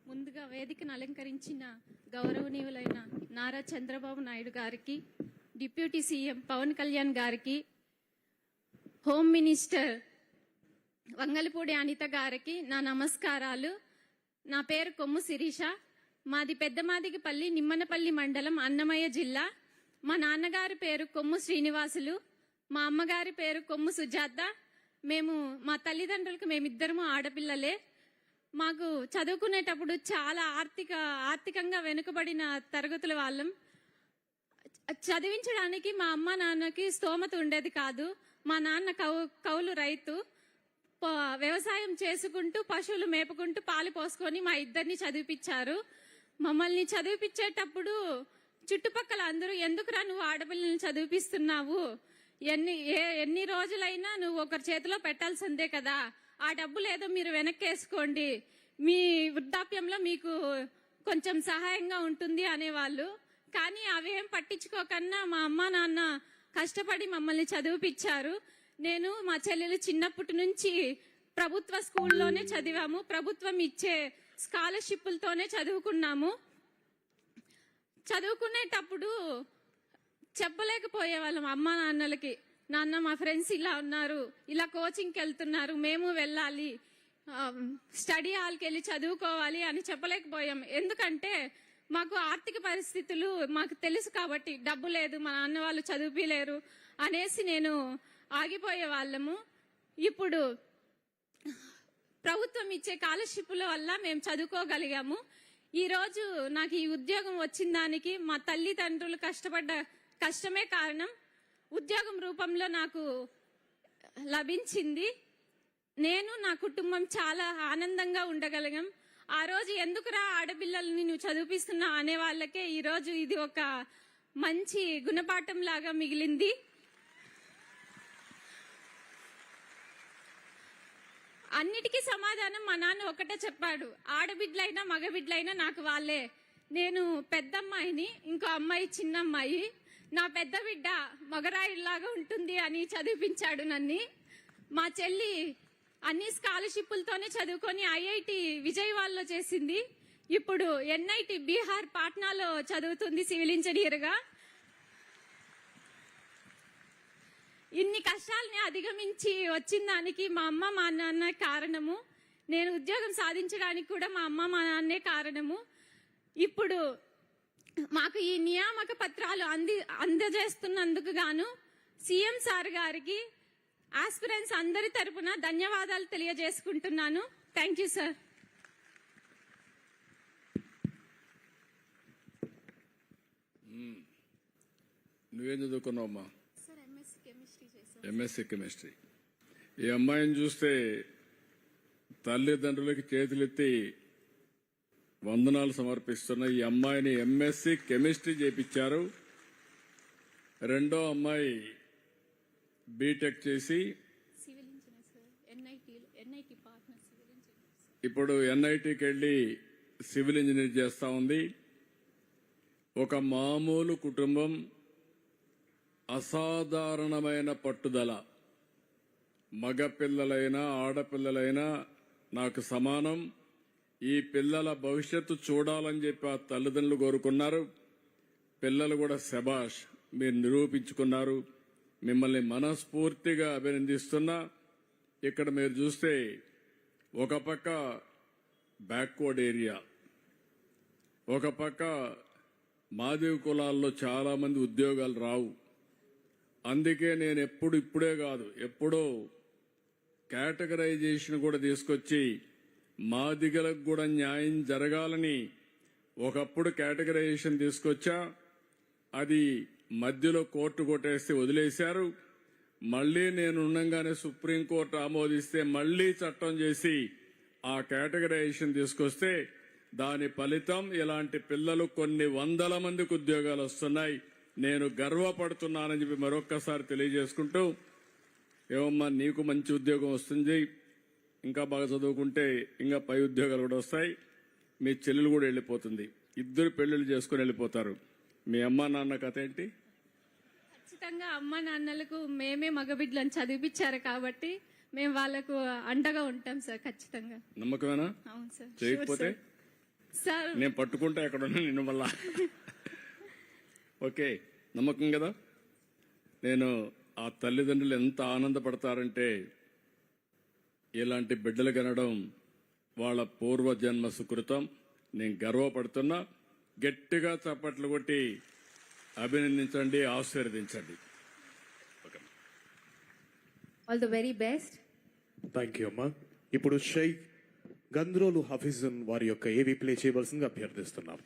ముందుగా వేదికను అలంకరించిన గౌరవనీయులైన నారా చంద్రబాబు నాయుడు గారికి, డిప్యూటీ సీఎం పవన్ కళ్యాణ్ గారికి, హోమ్ మినిస్టర్ వంగలపూడి అనిత గారికి నా నమస్కారాలు. నా పేరు కొమ్ము శిరీష. మాది పెద్దమాదిగపల్లి నిమ్మనపల్లి మండలం, అన్నమయ్య జిల్లా. మా నాన్నగారి పేరు కొమ్ము శ్రీనివాసులు, మా అమ్మగారి పేరు కొమ్ము సుజాత. మా తల్లిదండ్రులకు మేమిద్దరము ఆడపిల్లలే. మాకు చదువుకునేటప్పుడు చాలా ఆర్థికంగా వెనుకబడిన తరగతుల వాళ్ళం. చదివించడానికి మా అమ్మ నాన్నకి స్తోమత ఉండేది కాదు. మా నాన్న కౌలు రైతు. వ్యవసాయం చేసుకుంటూ పశువులు మేపుకుంటూ పాలు పోసుకొని మా ఇద్దరిని చదివిపించారు. మమ్మల్ని చదివిపించేటప్పుడు చుట్టుపక్కల అందరూ, ఎందుకురా నువ్వు ఆడపిల్లల్ని చదివిపిస్తున్నావు, ఎన్ని రోజులైనా నువ్వు ఒకరి చేతిలో పెట్టాల్సిందే కదా, ఆ డబ్బులు ఏదో మీరు వెనక్కేసుకోండి, మీ వృద్ధాప్యంలో మీకు కొంచెం సహాయంగా ఉంటుంది అనేవాళ్ళు. కానీ అవేం పట్టించుకోకన్నా మా అమ్మ నాన్న కష్టపడి మమ్మల్ని చదివిపించారు. నేను మా చెల్లెలు చిన్నప్పటి నుంచి ప్రభుత్వ స్కూల్లోనే చదివాము. ప్రభుత్వం ఇచ్చే స్కాలర్షిప్లతోనే చదువుకున్నాము. చదువుకునేటప్పుడు చెప్పలేకపోయే వాళ్ళం అమ్మ నాన్నలకి, నాన్న మా ఫ్రెండ్స్ ఇలా ఉన్నారు, ఇలా కోచింగ్కి వెళ్తున్నారు, మేము వెళ్ళాలి, స్టడీ హాల్కి వెళ్ళి చదువుకోవాలి అని చెప్పలేకపోయాం. ఎందుకంటే మాకు ఆర్థిక పరిస్థితులు మాకు తెలుసు కాబట్టి, డబ్బు లేదు, మా నాన్న వాళ్ళు చదివిలేరు అనేసి నేను ఆగిపోయే వాళ్ళము. ఇప్పుడు ప్రభుత్వం ఇచ్చే స్కాలర్షిప్ల వల్ల మేము చదువుకోగలిగాము. ఈరోజు నాకు ఈ ఉద్యోగం వచ్చిన దానికి మా తల్లిదండ్రులు కష్టపడ్డ కష్టమే కారణం. ఉద్యోగం రూపంలో నాకు లభించింది. నేను నా కుటుంబం చాలా ఆనందంగా ఉండగలిగాం. ఆ రోజు ఎందుకురా ఆడపిల్లల్ని నువ్వు చదివిపిస్తున్నా అనే వాళ్ళకే ఈరోజు ఇది ఒక మంచి గుణపాఠం లాగా మిగిలింది. అన్నిటికీ సమాధానం మా నాన్న ఒకటే చెప్పాడు, ఆడబిడ్డలైనా మగబిడ్డలైనా నాకు వాళ్ళే. నేను పెద్దమ్మాయిని, ఇంకో అమ్మాయి చిన్నమ్మాయి. నా పెద్ద బిడ్డ మగరాయిలాగా ఉంటుంది అని చదివిపించాడు నన్ను. మా చెల్లి అన్ని స్కాలర్షిప్లతోనే చదువుకొని ఐఐటి విజయవాడలో చేసింది. ఇప్పుడు ఎన్ఐటి బీహార్ పాట్నాలో చదువుతుంది సివిల్ ఇంజనీర్గా. ఇన్ని కష్టాలని అధిగమించి వచ్చిన దానికి మా అమ్మ మా నాన్న కారణము. నేను ఉద్యోగం సాధించడానికి కూడా మా అమ్మ మా నాన్నే కారణము. ఇప్పుడు మాకు ఈ నియామక పత్రాలు అందజేస్తున్నందుకు గాను సీఎం సార్ గారికి ఆస్పిరెంట్స్ అందరి తరపున ధన్యవాదాలు తెలియజేసుకుంటున్నాను. Thank you sir. నువ్వేం చదువుకున్నావమ్మా? సార్ ఎంఎస్సీ కెమిస్ట్రీ చేశాను. MSc chemistry. ఈ అమ్మాయిని చూస్తే తల్లిదండ్రులకి చేతులెత్తి వందనాలు సమర్పిస్తున్న ఈ అమ్మాయిని ఎంఎస్సీ కెమిస్ట్రీ చేపించారు. రెండో అమ్మాయి బీటెక్ చేసి civil engineer sir, NIT partner civil engineer. ఇప్పుడు ఎన్ఐటికి వెళ్లి సివిల్ ఇంజనీర్ చేస్తా ఉంది. ఒక మామూలు కుటుంబం, అసాధారణమైన పట్టుదల. మగపిల్లలైనా ఆడపిల్లలైనా నాకు సమానం. ఈ పిల్లల భవిష్యత్తు చూడాలని చెప్పి ఆ తల్లిదండ్రులు కోరుకున్నారు. పిల్లలు కూడా శబాష్, మీరు నిరూపించుకున్నారు. మిమ్మల్ని మనస్ఫూర్తిగా అభినందిస్తున్నా. ఇక్కడ మీరు చూస్తే ఒక పక్క బ్యాక్వర్డ్ ఏరియా, ఒక పక్క మాదిగ కులాల్లో చాలా మంది ఉద్యోగాలు రావు. అందుకే నేను ఇప్పుడే కాదు, ఎప్పుడో కేటగరైజేషన్ కూడా తీసుకొచ్చి మాదిగలకు కూడా న్యాయం జరగాలని ఒకప్పుడు కేటగరైజేషన్ తీసుకొచ్చా. అది మధ్యలో కోర్టు కొట్టేస్తే వదిలేశారు. మళ్లీ నేను ఉండగానే సుప్రీంకోర్టు ఆమోదిస్తే మళ్లీ చట్టం చేసి ఆ కేటగరైజేషన్ తీసుకొస్తే దాని ఫలితం ఇలాంటి పిల్లలు కొన్ని వందల మందికి ఉద్యోగాలు వస్తున్నాయి. నేను గర్వపడుతున్నానని చెప్పి మరొక్కసారి తెలియజేసుకుంటూ, ఏమమ్మా నీకు మంచి ఉద్యోగం వస్తుంది, ఇంకా బాగా చదువుకుంటే ఇంకా పై ఉద్యోగాలు కూడా వస్తాయి. మీ చెల్లెలు కూడా వెళ్ళిపోతుంది, ఇద్దరు పెళ్లిళ్ళు చేసుకుని వెళ్ళిపోతారు. మీ అమ్మా నాన్న కథ ఏంటి? ఖచ్చితంగా అమ్మ నాన్నలకు మేమే మగబిడ్డలను చదివిపించారు కాబట్టి మేము వాళ్ళకు అండగా ఉంటాం సార్, ఖచ్చితంగా. నమ్మకమేనా? అవును సార్. చేయకపోతే సార్ నేను పట్టుకుంటా ఎక్కడ ఉన్నా నిన్ను మళ్ళా. ఓకే, నమ్మకం కదా. నేను ఆ తల్లిదండ్రులు ఎంత ఆనందపడతారంటే ఇలాంటి బిడ్డలు కనడం వాళ్ళ పూర్వజన్మ సుకృతం. నేను గర్వపడుతున్నా. గట్టిగా చప్పట్లు కొట్టి అభినందించండి, ఆశీర్వదించండి. All the very best. Thank you అమ్మా. ఇప్పుడు షేక్ గంద్రోలు హఫీజున్ వారి యొక్క ఏవి ప్లే చేయవలసిందిగా అభ్యర్థిస్తున్నాం.